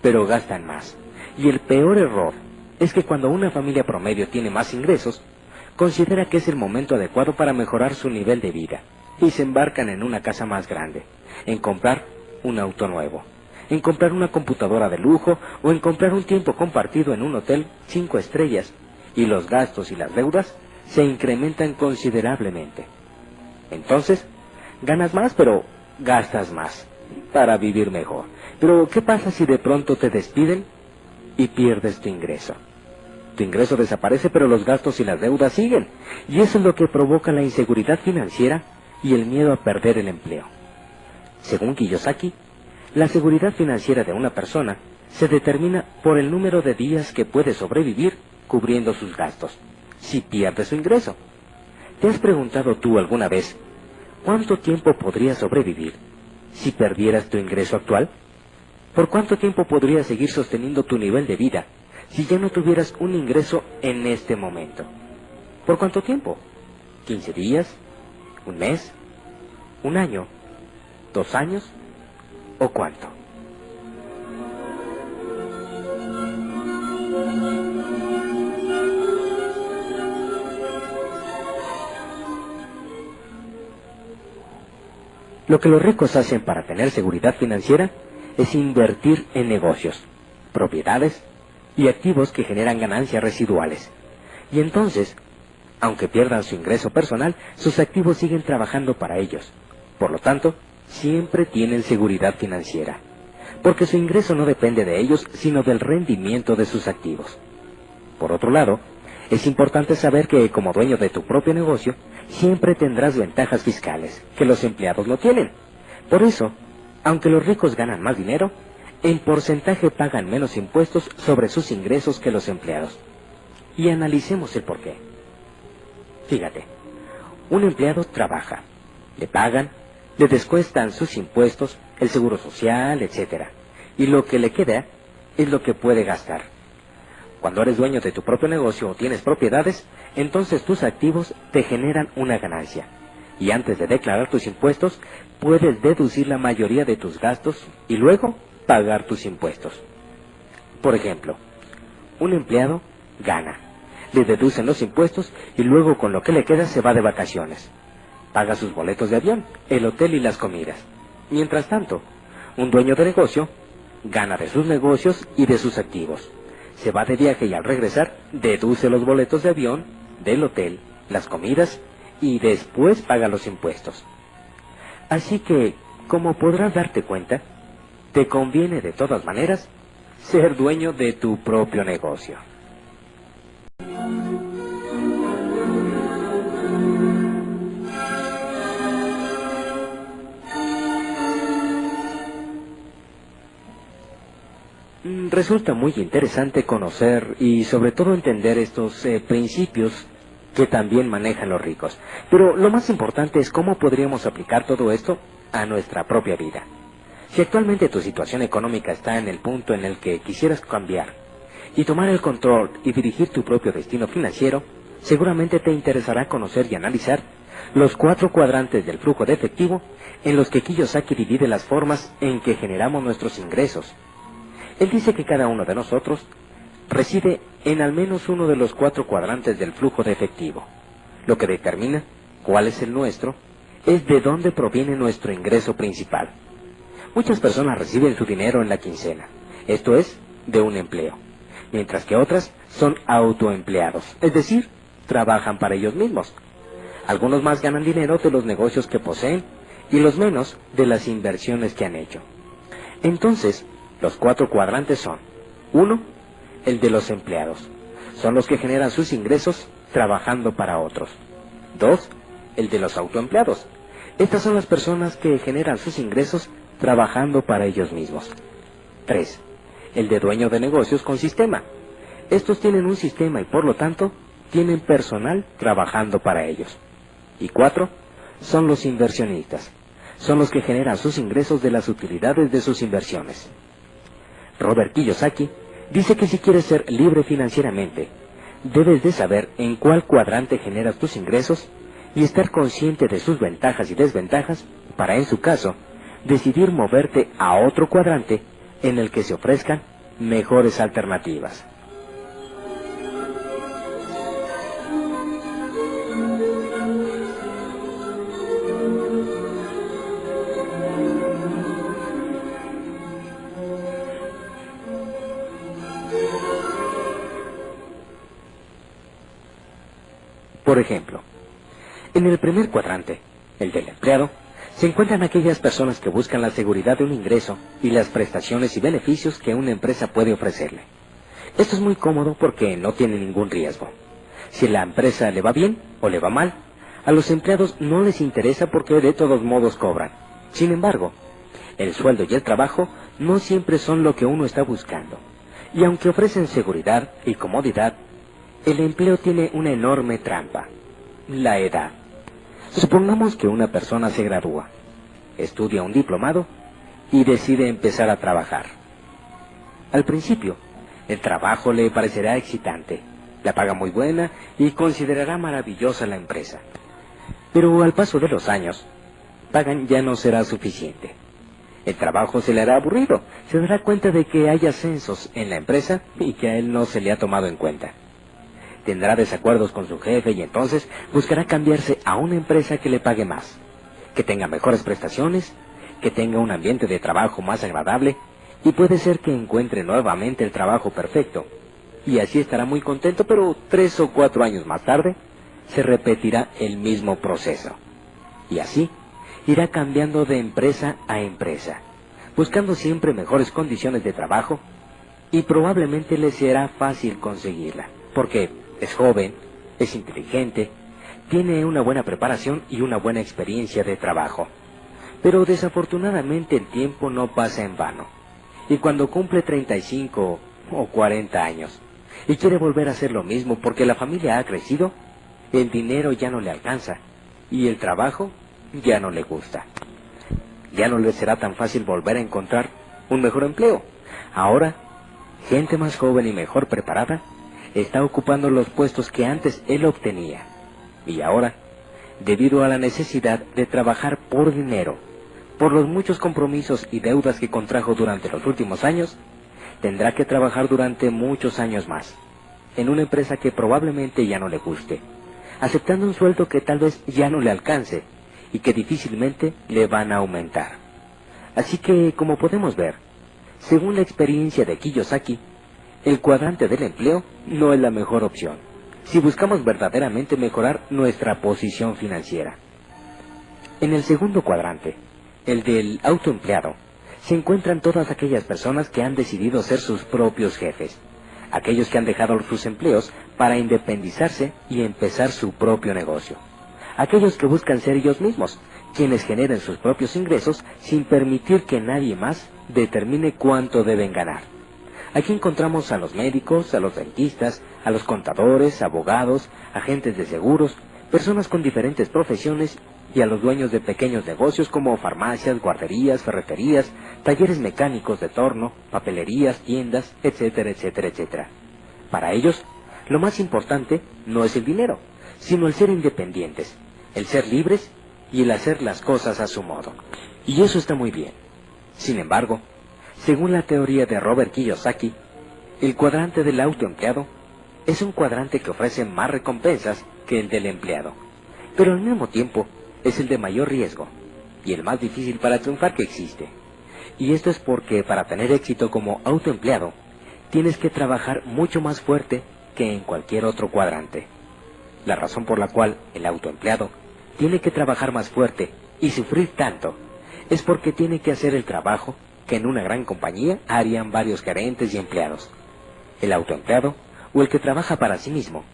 pero gastan más. Y el peor error es que cuando una familia promedio tiene más ingresos, considera que es el momento adecuado para mejorar su nivel de vida, y se embarcan en una casa más grande, en comprar un auto nuevo, en comprar una computadora de lujo o en comprar un tiempo compartido en un hotel 5 estrellas, y los gastos y las deudas se incrementan considerablemente. Entonces, ganas más, pero gastas más para vivir mejor. Pero, ¿qué pasa si de pronto te despiden y pierdes tu ingreso? Tu ingreso desaparece, pero los gastos y las deudas siguen. Y eso es lo que provoca la inseguridad financiera y el miedo a perder el empleo. Según Kiyosaki, la seguridad financiera de una persona se determina por el número de días que puede sobrevivir cubriendo sus gastos, si pierde su ingreso. ¿Te has preguntado tú alguna vez cuánto tiempo podrías sobrevivir si perdieras tu ingreso actual? ¿Por cuánto tiempo podrías seguir sosteniendo tu nivel de vida si ya no tuvieras un ingreso en este momento? ¿Por cuánto tiempo? ¿15 días? ¿Un mes? ¿Un año? ¿2 años? ¿O cuánto? Lo que los ricos hacen para tener seguridad financiera es invertir en negocios, propiedades y activos que generan ganancias residuales. Y entonces, aunque pierdan su ingreso personal, sus activos siguen trabajando para ellos. Por lo tanto, siempre tienen seguridad financiera, porque su ingreso no depende de ellos, sino del rendimiento de sus activos. Por otro lado, es importante saber que como dueño de tu propio negocio, siempre tendrás ventajas fiscales que los empleados no tienen. Por eso, aunque los ricos ganan más dinero, en porcentaje pagan menos impuestos sobre sus ingresos que los empleados. Y analicemos el porqué. Fíjate, un empleado trabaja, le pagan, le descuentan sus impuestos, el seguro social, etc. Y lo que le queda es lo que puede gastar. Cuando eres dueño de tu propio negocio o tienes propiedades, entonces tus activos te generan una ganancia. Y antes de declarar tus impuestos, puedes deducir la mayoría de tus gastos y luego pagar tus impuestos. Por ejemplo, un empleado gana, le deducen los impuestos y luego con lo que le queda se va de vacaciones. Paga sus boletos de avión, el hotel y las comidas. Mientras tanto, un dueño de negocio gana de sus negocios y de sus activos. Se va de viaje y al regresar deduce los boletos de avión, del hotel, las comidas y después paga los impuestos. Así que, como podrás darte cuenta, te conviene de todas maneras ser dueño de tu propio negocio. Resulta muy interesante conocer y sobre todo entender estos principios que también manejan los ricos. Pero lo más importante es cómo podríamos aplicar todo esto a nuestra propia vida. Si actualmente tu situación económica está en el punto en el que quisieras cambiar y tomar el control y dirigir tu propio destino financiero, seguramente te interesará conocer y analizar los 4 cuadrantes del flujo de efectivo en los que Kiyosaki divide las formas en que generamos nuestros ingresos. Él dice que cada uno de nosotros reside en al menos uno de los 4 cuadrantes del flujo de efectivo. Lo que determina cuál es el nuestro es de dónde proviene nuestro ingreso principal. Muchas personas reciben su dinero en la quincena, esto es, de un empleo, mientras que otras son autoempleados, es decir, trabajan para ellos mismos. Algunos más ganan dinero de los negocios que poseen y los menos de las inversiones que han hecho. Entonces, los 4 cuadrantes son: 1. El de los empleados. Son los que generan sus ingresos trabajando para otros. 2. El de los autoempleados. Estas son las personas que generan sus ingresos trabajando para ellos mismos. 3. El de dueño de negocios con sistema. Estos tienen un sistema y por lo tanto tienen personal trabajando para ellos. Y 4. Son los inversionistas. Son los que generan sus ingresos de las utilidades de sus inversiones. Robert Kiyosaki dice que si quieres ser libre financieramente, debes de saber en cuál cuadrante generas tus ingresos y estar consciente de sus ventajas y desventajas para, en su caso, decidir moverte a otro cuadrante en el que se ofrezcan mejores alternativas. Por ejemplo, en el primer cuadrante, el del empleado, se encuentran aquellas personas que buscan la seguridad de un ingreso y las prestaciones y beneficios que una empresa puede ofrecerle. Esto es muy cómodo porque no tiene ningún riesgo. Si la empresa le va bien o le va mal, a los empleados no les interesa porque de todos modos cobran. Sin embargo, el sueldo y el trabajo no siempre son lo que uno está buscando. Y aunque ofrecen seguridad y comodidad, el empleo tiene una enorme trampa: la edad. Supongamos que una persona se gradúa, estudia un diplomado y decide empezar a trabajar. Al principio, el trabajo le parecerá excitante, la paga muy buena y considerará maravillosa la empresa. Pero al paso de los años, pagan ya no será suficiente. El trabajo se le hará aburrido, se dará cuenta de que hay ascensos en la empresa y que a él no se le ha tomado en cuenta. Tendrá desacuerdos con su jefe y entonces buscará cambiarse a una empresa que le pague más, que tenga mejores prestaciones, que tenga un ambiente de trabajo más agradable, y puede ser que encuentre nuevamente el trabajo perfecto. Y así estará muy contento, pero 3 o 4 años más tarde se repetirá el mismo proceso. Y así irá cambiando de empresa a empresa, buscando siempre mejores condiciones de trabajo, y probablemente le será fácil conseguirla, porque es joven, es inteligente, tiene una buena preparación y una buena experiencia de trabajo. Pero desafortunadamente el tiempo no pasa en vano. Y cuando cumple 35 o 40 años y quiere volver a hacer lo mismo porque la familia ha crecido, el dinero ya no le alcanza y el trabajo ya no le gusta. Ya no le será tan fácil volver a encontrar un mejor empleo. Ahora, gente más joven y mejor preparada está ocupando los puestos que antes él obtenía. Y ahora, debido a la necesidad de trabajar por dinero, por los muchos compromisos y deudas que contrajo durante los últimos años, tendrá que trabajar durante muchos años más, en una empresa que probablemente ya no le guste, aceptando un sueldo que tal vez ya no le alcance y que difícilmente le van a aumentar. Así que, como podemos ver, según la experiencia de Kiyosaki, el cuadrante del empleo no es la mejor opción, si buscamos verdaderamente mejorar nuestra posición financiera. En el segundo cuadrante, el del autoempleado, se encuentran todas aquellas personas que han decidido ser sus propios jefes, aquellos que han dejado sus empleos para independizarse y empezar su propio negocio, aquellos que buscan ser ellos mismos, quienes generen sus propios ingresos sin permitir que nadie más determine cuánto deben ganar. Aquí encontramos a los médicos, a los dentistas, a los contadores, abogados, agentes de seguros, personas con diferentes profesiones y a los dueños de pequeños negocios como farmacias, guarderías, ferreterías, talleres mecánicos de torno, papelerías, tiendas, etcétera, etcétera, etcétera. Para ellos, lo más importante no es el dinero, sino el ser independientes, el ser libres y el hacer las cosas a su modo. Y eso está muy bien. Sin embargo, según la teoría de Robert Kiyosaki, el cuadrante del autoempleado es un cuadrante que ofrece más recompensas que el del empleado, pero al mismo tiempo es el de mayor riesgo y el más difícil para triunfar que existe. Y esto es porque para tener éxito como autoempleado, tienes que trabajar mucho más fuerte que en cualquier otro cuadrante. La razón por la cual el autoempleado tiene que trabajar más fuerte y sufrir tanto es porque tiene que hacer el trabajo que en una gran compañía harían varios gerentes y empleados. El autoempleado, o el que trabaja para sí mismo,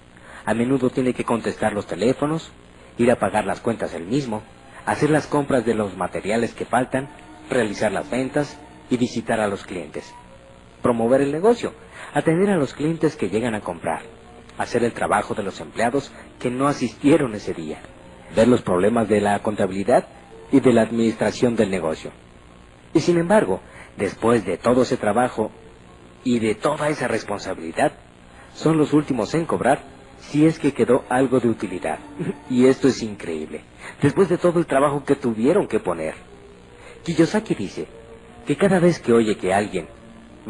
a menudo tiene que contestar los teléfonos, ir a pagar las cuentas él mismo, hacer las compras de los materiales que faltan, realizar las ventas y visitar a los clientes. Promover el negocio, atender a los clientes que llegan a comprar, hacer el trabajo de los empleados que no asistieron ese día, ver los problemas de la contabilidad y de la administración del negocio. Y sin embargo, después de todo ese trabajo y de toda esa responsabilidad, son los últimos en cobrar si es que quedó algo de utilidad. Y esto es increíble, después de todo el trabajo que tuvieron que poner. Kiyosaki dice que cada vez que oye que alguien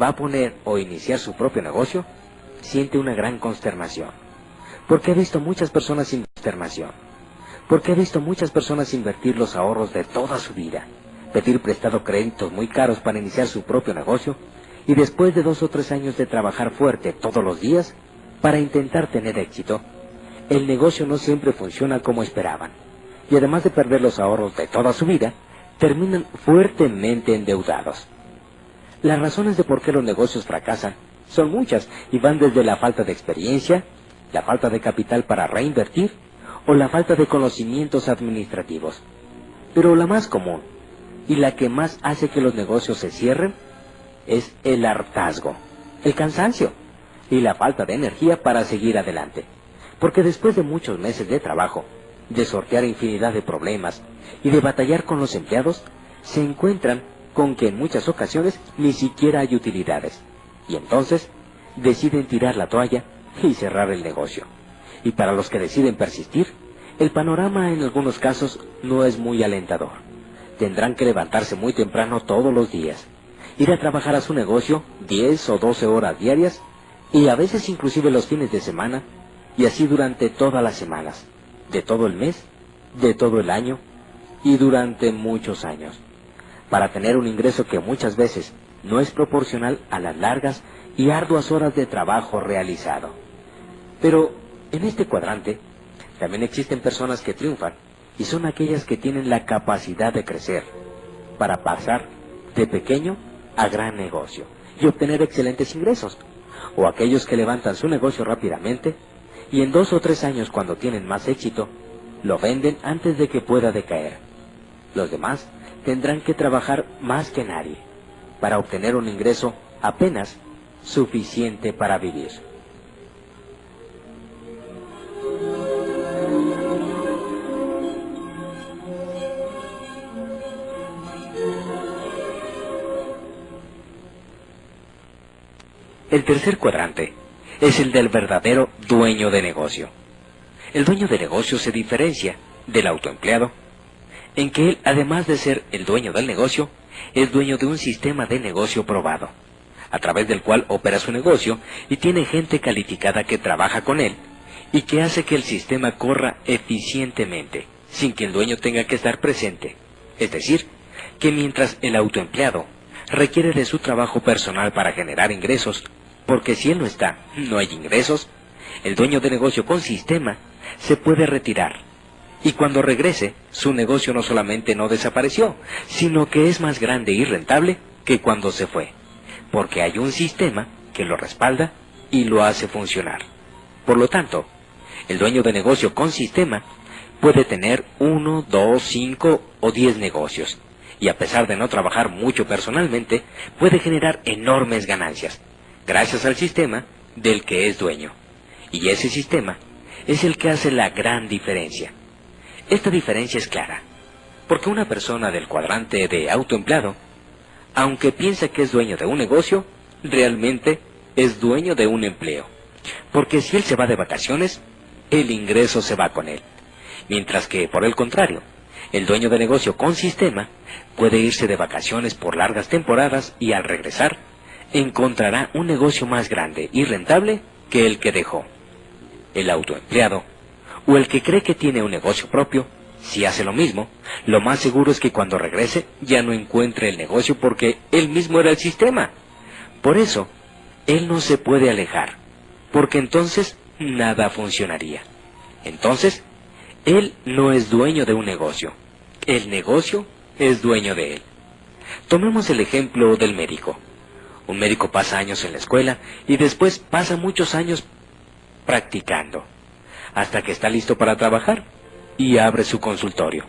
va a poner o iniciar su propio negocio, siente una gran consternación. Porque ha visto muchas personas sin consternación. Porque ha visto muchas personas invertir los ahorros de toda su vida, pedir prestado créditos muy caros para iniciar su propio negocio, y después de 2 o 3 años de trabajar fuerte todos los días para intentar tener éxito, el negocio no siempre funciona como esperaban, y además de perder los ahorros de toda su vida, terminan fuertemente endeudados. Las razones de por qué los negocios fracasan son muchas y van desde la falta de experiencia, la falta de capital para reinvertir o la falta de conocimientos administrativos. Pero la más común y la que más hace que los negocios se cierren es el hartazgo, el cansancio y la falta de energía para seguir adelante. Porque después de muchos meses de trabajo, de sortear infinidad de problemas y de batallar con los empleados, se encuentran con que en muchas ocasiones ni siquiera hay utilidades. Y entonces deciden tirar la toalla y cerrar el negocio. Y para los que deciden persistir, el panorama en algunos casos no es muy alentador. Tendrán que levantarse muy temprano todos los días, ir a trabajar a su negocio 10 o 12 horas diarias y a veces inclusive los fines de semana, y así durante todas las semanas, de todo el mes, de todo el año y durante muchos años, para tener un ingreso que muchas veces no es proporcional a las largas y arduas horas de trabajo realizado. Pero en este cuadrante también existen personas que triunfan y son aquellas que tienen la capacidad de crecer para pasar de pequeño a gran negocio y obtener excelentes ingresos, o aquellos que levantan su negocio rápidamente y en 2 o 3 años, cuando tienen más éxito, lo venden antes de que pueda decaer. Los demás tendrán que trabajar más que nadie para obtener un ingreso apenas suficiente para vivir. El tercer cuadrante es el del verdadero dueño de negocio. El dueño de negocio se diferencia del autoempleado en que él, además de ser el dueño del negocio, es dueño de un sistema de negocio probado, a través del cual opera su negocio y tiene gente calificada que trabaja con él y que hace que el sistema corra eficientemente, sin que el dueño tenga que estar presente. Es decir, que mientras el autoempleado requiere de su trabajo personal para generar ingresos, porque si él no está, no hay ingresos, el dueño de negocio con sistema se puede retirar. Y cuando regrese, su negocio no solamente no desapareció, sino que es más grande y rentable que cuando se fue, porque hay un sistema que lo respalda y lo hace funcionar. Por lo tanto, el dueño de negocio con sistema puede tener 1, 2, 5 o 10 negocios, y a pesar de no trabajar mucho personalmente, puede generar enormes ganancias, gracias al sistema del que es dueño. Y ese sistema es el que hace la gran diferencia. Esta diferencia es clara, porque una persona del cuadrante de autoempleado, aunque piensa que es dueño de un negocio, realmente es dueño de un empleo. Porque si él se va de vacaciones, el ingreso se va con él. Mientras que, por el contrario, el dueño de negocio con sistema puede irse de vacaciones por largas temporadas y al regresar, encontrará un negocio más grande y rentable que el que dejó. El autoempleado, o el que cree que tiene un negocio propio, si hace lo mismo, lo más seguro es que cuando regrese ya no encuentre el negocio porque él mismo era el sistema. Por eso, él no se puede alejar, porque entonces nada funcionaría. Entonces, él no es dueño de un negocio. El negocio es dueño de él. Tomemos el ejemplo del médico. Un médico pasa años en la escuela y después pasa muchos años practicando, hasta que está listo para trabajar y abre su consultorio.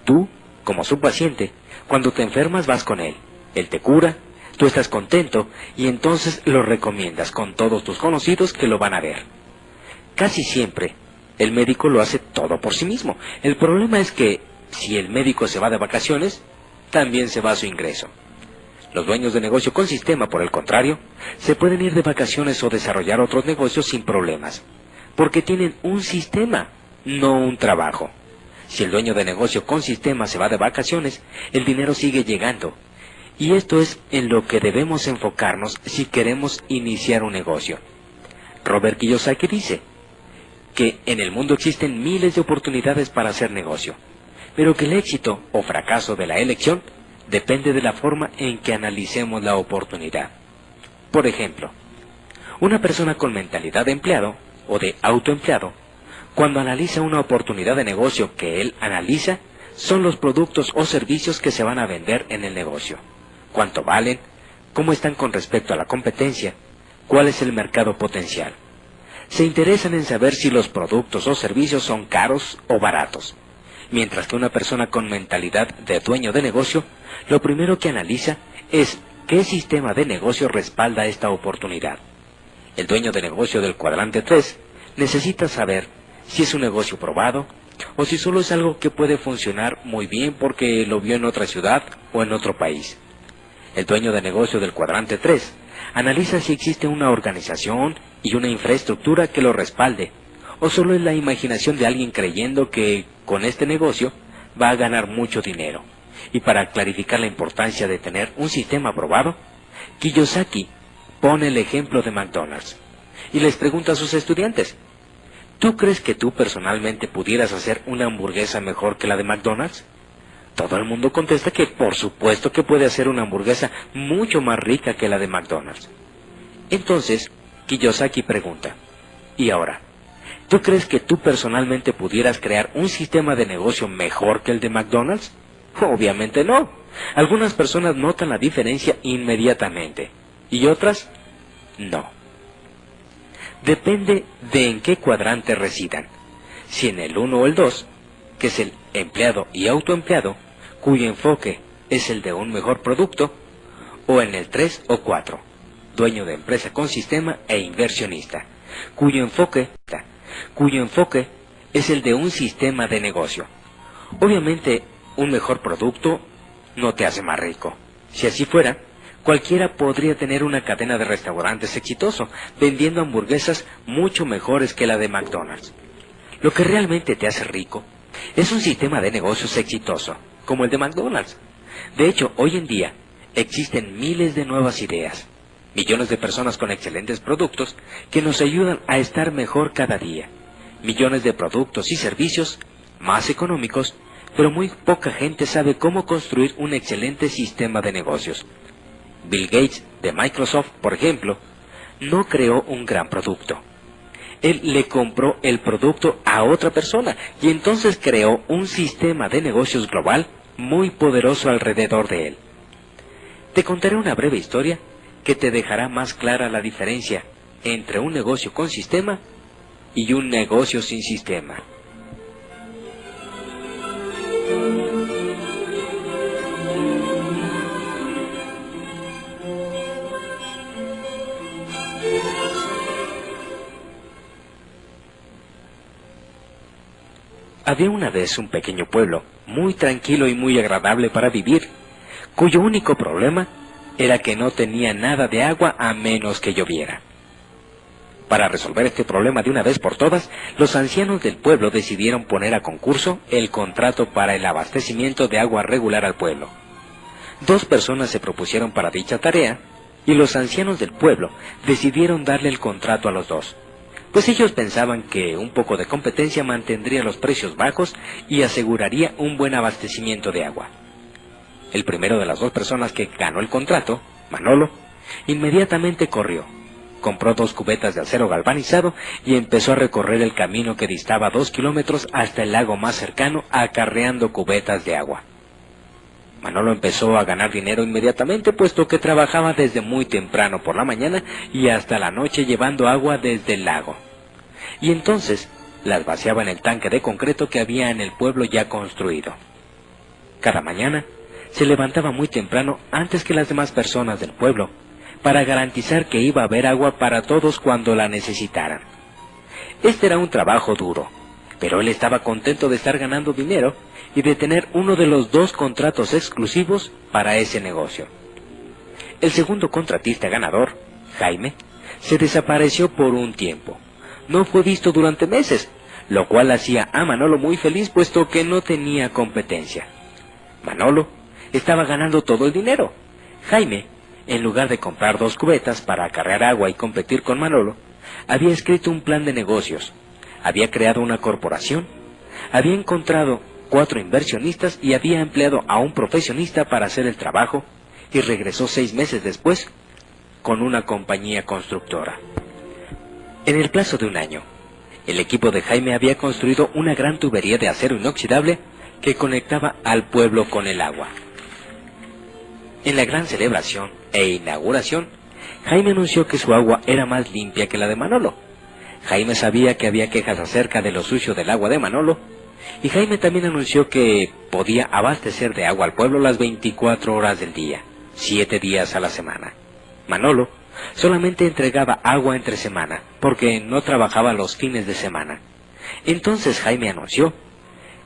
Tú, como su paciente, cuando te enfermas vas con él. Él te cura, tú estás contento y entonces lo recomiendas con todos tus conocidos que lo van a ver. Casi siempre, el médico lo hace todo por sí mismo. El problema es que, si el médico se va de vacaciones, también se va su ingreso. Los dueños de negocio con sistema, por el contrario, se pueden ir de vacaciones o desarrollar otros negocios sin problemas, porque tienen un sistema, no un trabajo. Si el dueño de negocio con sistema se va de vacaciones, el dinero sigue llegando. Y esto es en lo que debemos enfocarnos si queremos iniciar un negocio. Robert Kiyosaki dice que en el mundo existen miles de oportunidades para hacer negocio, pero que el éxito o fracaso de la elección depende de la forma en que analicemos la oportunidad. Por ejemplo, una persona con mentalidad de empleado o de autoempleado, cuando analiza una oportunidad de negocio que él analiza, son los productos o servicios que se van a vender en el negocio. ¿Cuánto valen? ¿Cómo están con respecto a la competencia? ¿Cuál es el mercado potencial? Se interesan en saber si los productos o servicios son caros o baratos. Mientras que una persona con mentalidad de dueño de negocio, lo primero que analiza es qué sistema de negocio respalda esta oportunidad. El dueño de negocio del cuadrante 3 necesita saber si es un negocio probado o si solo es algo que puede funcionar muy bien porque lo vio en otra ciudad o en otro país. El dueño de negocio del cuadrante 3 analiza si existe una organización y una infraestructura que lo respalde, o solo es la imaginación de alguien creyendo que con este negocio va a ganar mucho dinero. Y para clarificar la importancia de tener un sistema aprobado, Kiyosaki pone el ejemplo de McDonald's y les pregunta a sus estudiantes: ¿tú crees que tú personalmente pudieras hacer una hamburguesa mejor que la de McDonald's? Todo el mundo contesta que por supuesto que puede hacer una hamburguesa mucho más rica que la de McDonald's. Entonces, Kiyosaki pregunta: ¿y ahora, tú crees que tú personalmente pudieras crear un sistema de negocio mejor que el de McDonald's? Obviamente no. Algunas personas notan la diferencia inmediatamente y otras no. Depende de en qué cuadrante residan. Si en el 1 o el 2, que es el empleado y autoempleado, cuyo enfoque es el de un mejor producto, o en el 3 o 4, dueño de empresa con sistema e inversionista, cuyo enfoque es el de un sistema de negocio. Obviamente, un mejor producto no te hace más rico. Si así fuera, cualquiera podría tener una cadena de restaurantes exitoso, vendiendo hamburguesas mucho mejores que la de McDonald's. Lo que realmente te hace rico es un sistema de negocios exitoso, como el de McDonald's. De hecho, hoy en día existen miles de nuevas ideas, millones de personas con excelentes productos que nos ayudan a estar mejor cada día, millones de productos y servicios más económicos, pero muy poca gente sabe cómo construir un excelente sistema de negocios. Bill Gates de Microsoft, por ejemplo, no creó un gran producto. Él le compró el producto a otra persona y entonces creó un sistema de negocios global muy poderoso alrededor de él. Te contaré una breve historia que te dejará más clara la diferencia entre un negocio con sistema y un negocio sin sistema. Había una vez un pequeño pueblo, muy tranquilo y muy agradable para vivir, cuyo único problema era que no tenía nada de agua a menos que lloviera. Para resolver este problema de una vez por todas, los ancianos del pueblo decidieron poner a concurso el contrato para el abastecimiento de agua regular al pueblo. 2 personas se propusieron para dicha tarea, y los ancianos del pueblo decidieron darle el contrato a los 2, pues ellos pensaban que un poco de competencia mantendría los precios bajos y aseguraría un buen abastecimiento de agua. El primero de las 2 personas que ganó el contrato, Manolo, inmediatamente corrió, compró 2 cubetas de acero galvanizado y empezó a recorrer el camino que distaba 2 kilómetros hasta el lago más cercano acarreando cubetas de agua. Manolo empezó a ganar dinero inmediatamente, puesto que trabajaba desde muy temprano por la mañana y hasta la noche llevando agua desde el lago. Y entonces las vaciaba en el tanque de concreto que había en el pueblo ya construido. Cada mañana se levantaba muy temprano antes que las demás personas del pueblo, para garantizar que iba a haber agua para todos cuando la necesitaran. Este era un trabajo duro, pero él estaba contento de estar ganando dinero y de tener uno de los 2 contratos exclusivos para ese negocio. El segundo contratista ganador, Jaime, se desapareció por un tiempo. No fue visto durante meses, lo cual hacía a Manolo muy feliz, puesto que no tenía competencia. Manolo estaba ganando todo el dinero. Jaime, en lugar de comprar 2 cubetas para acarrear agua y competir con Manolo, había escrito un plan de negocios, había creado una corporación, había encontrado 4 inversionistas y había empleado a un profesionista para hacer el trabajo, y regresó 6 meses después con una compañía constructora. En el plazo de un año, el equipo de Jaime había construido una gran tubería de acero inoxidable que conectaba al pueblo con el agua. En la gran celebración e inauguración, Jaime anunció que su agua era más limpia que la de Manolo. Jaime sabía que había quejas acerca de lo sucio del agua de Manolo, y Jaime también anunció que podía abastecer de agua al pueblo las 24 horas del día, 7 días a la semana. Manolo solamente entregaba agua entre semana, porque no trabajaba los fines de semana. Entonces Jaime anunció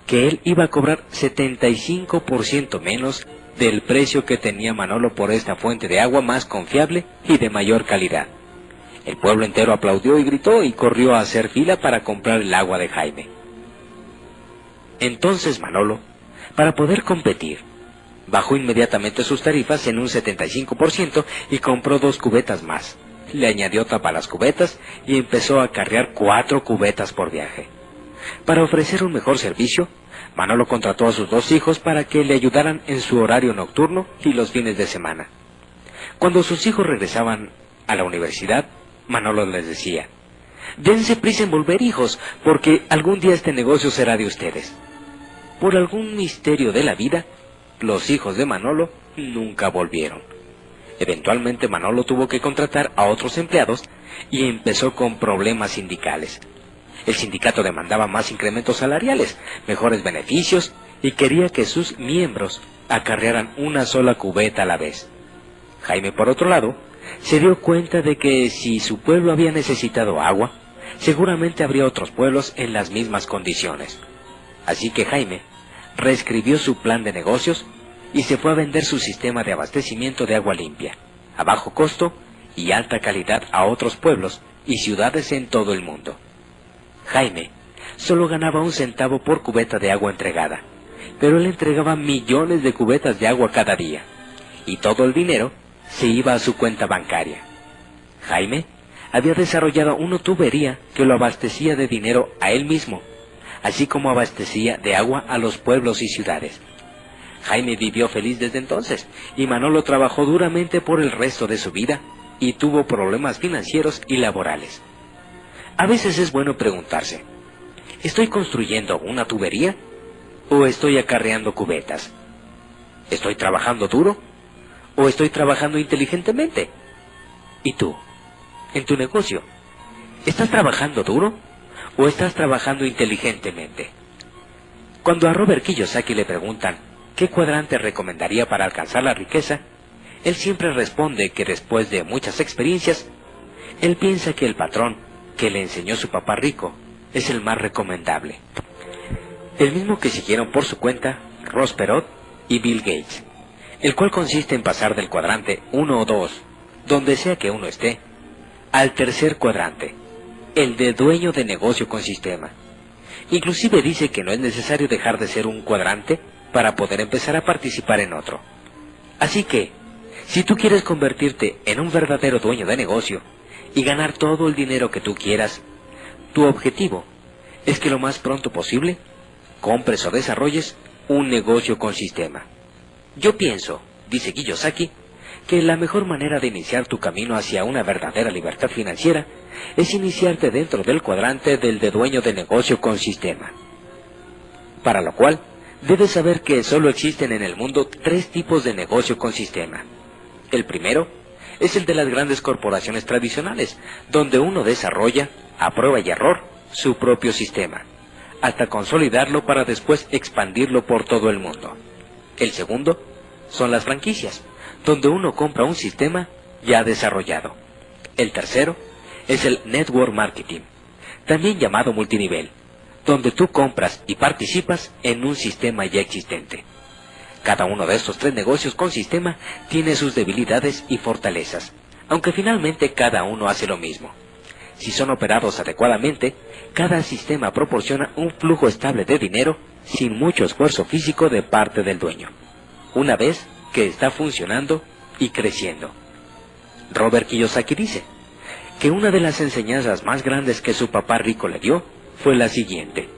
que él iba a cobrar 75% menos del precio que tenía Manolo por esta fuente de agua más confiable y de mayor calidad. El pueblo entero aplaudió y gritó y corrió a hacer fila para comprar el agua de Jaime. Entonces Manolo, para poder competir, bajó inmediatamente sus tarifas en un 75% y compró 2 cubetas más. Le añadió tapa a las cubetas y empezó a cargar 4 cubetas por viaje. Para ofrecer un mejor servicio, Manolo contrató a sus 2 hijos para que le ayudaran en su horario nocturno y los fines de semana. Cuando sus hijos regresaban a la universidad, Manolo les decía: «Dense prisa en volver, hijos, porque algún día este negocio será de ustedes». Por algún misterio de la vida, los hijos de Manolo nunca volvieron. Eventualmente Manolo tuvo que contratar a otros empleados y empezó con problemas sindicales. El sindicato demandaba más incrementos salariales, mejores beneficios y quería que sus miembros acarrearan una sola cubeta a la vez. Jaime, por otro lado, se dio cuenta de que si su pueblo había necesitado agua, seguramente habría otros pueblos en las mismas condiciones. Así que Jaime reescribió su plan de negocios y se fue a vender su sistema de abastecimiento de agua limpia, a bajo costo y alta calidad a otros pueblos y ciudades en todo el mundo. Jaime solo ganaba 1 centavo por cubeta de agua entregada, pero él entregaba millones de cubetas de agua cada día, y todo el dinero se iba a su cuenta bancaria. Jaime había desarrollado una tubería que lo abastecía de dinero a él mismo, así como abastecía de agua a los pueblos y ciudades. Jaime vivió feliz desde entonces, y Manolo trabajó duramente por el resto de su vida, y tuvo problemas financieros y laborales. A veces es bueno preguntarse: ¿estoy construyendo una tubería o estoy acarreando cubetas? ¿Estoy trabajando duro o estoy trabajando inteligentemente? ¿Y tú, en tu negocio, estás trabajando duro o estás trabajando inteligentemente? Cuando a Robert Kiyosaki le preguntan qué cuadrante recomendaría para alcanzar la riqueza, él siempre responde que después de muchas experiencias, él piensa que el patrón que le enseñó su papá rico es el más recomendable. el mismo que siguieron por su cuenta Ross Perot y Bill Gates, el cual consiste en pasar del cuadrante 1 o 2, donde sea que uno esté, al tercer cuadrante, el de dueño de negocio con sistema. Inclusive dice que no es necesario dejar de ser un cuadrante para poder empezar a participar en otro. Así que, si tú quieres convertirte en un verdadero dueño de negocio y ganar todo el dinero que tú quieras, tu objetivo es que lo más pronto posible compres o desarrolles un negocio con sistema. Yo pienso, dice Kiyosaki, que la mejor manera de iniciar tu camino hacia una verdadera libertad financiera es iniciarte dentro del cuadrante del de dueño de negocio con sistema. Para lo cual, debes saber que solo existen en el mundo 3 tipos de negocio con sistema. El primero es el de las grandes corporaciones tradicionales, donde uno desarrolla, a prueba y error, su propio sistema, hasta consolidarlo para después expandirlo por todo el mundo. El segundo son las franquicias, donde uno compra un sistema ya desarrollado. El tercero es el network marketing, también llamado multinivel, donde tú compras y participas en un sistema ya existente. Cada uno de estos 3 negocios con sistema tiene sus debilidades y fortalezas, aunque finalmente cada uno hace lo mismo. Si son operados adecuadamente, cada sistema proporciona un flujo estable de dinero sin mucho esfuerzo físico de parte del dueño, una vez que está funcionando y creciendo. Robert Kiyosaki dice que una de las enseñanzas más grandes que su papá rico le dio fue la siguiente: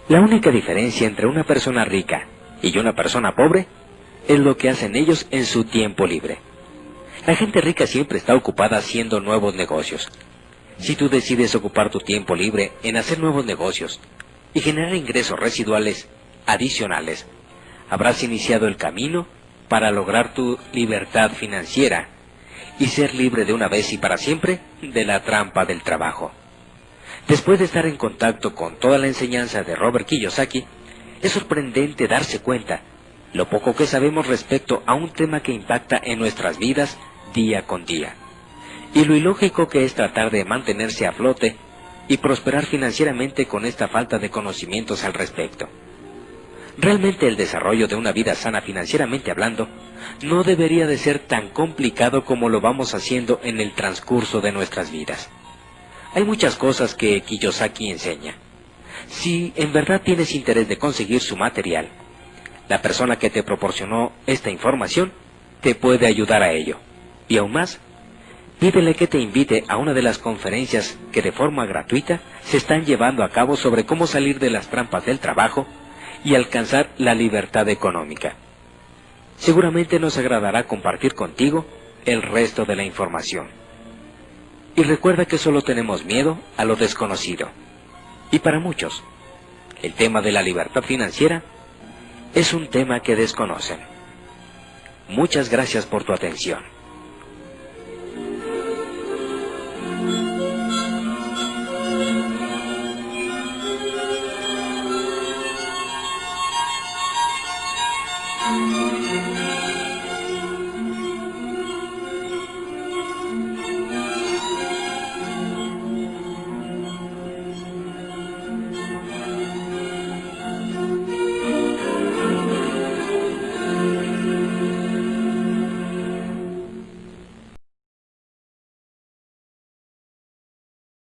la única diferencia entre una persona rica y una persona pobre es lo que hacen ellos en su tiempo libre. La gente rica siempre está ocupada haciendo nuevos negocios. Si tú decides ocupar tu tiempo libre en hacer nuevos negocios y generar ingresos residuales adicionales, habrás iniciado el camino para lograr tu libertad financiera y ser libre de una vez y para siempre de la trampa del trabajo. Después de estar en contacto con toda la enseñanza de Robert Kiyosaki, es sorprendente darse cuenta lo poco que sabemos respecto a un tema que impacta en nuestras vidas día con día, y lo ilógico que es tratar de mantenerse a flote y prosperar financieramente con esta falta de conocimientos al respecto. Realmente el desarrollo de una vida sana financieramente hablando no debería de ser tan complicado como lo vamos haciendo en el transcurso de nuestras vidas. Hay muchas cosas que Kiyosaki enseña. Si en verdad tienes interés de conseguir su material, la persona que te proporcionó esta información te puede ayudar a ello. Y aún más, pídele que te invite a una de las conferencias que de forma gratuita se están llevando a cabo sobre cómo salir de las trampas del trabajo y alcanzar la libertad económica. Seguramente nos agradará compartir contigo el resto de la información. Y recuerda que solo tenemos miedo a lo desconocido. Y para muchos, el tema de la libertad financiera es un tema que desconocen. Muchas gracias por tu atención.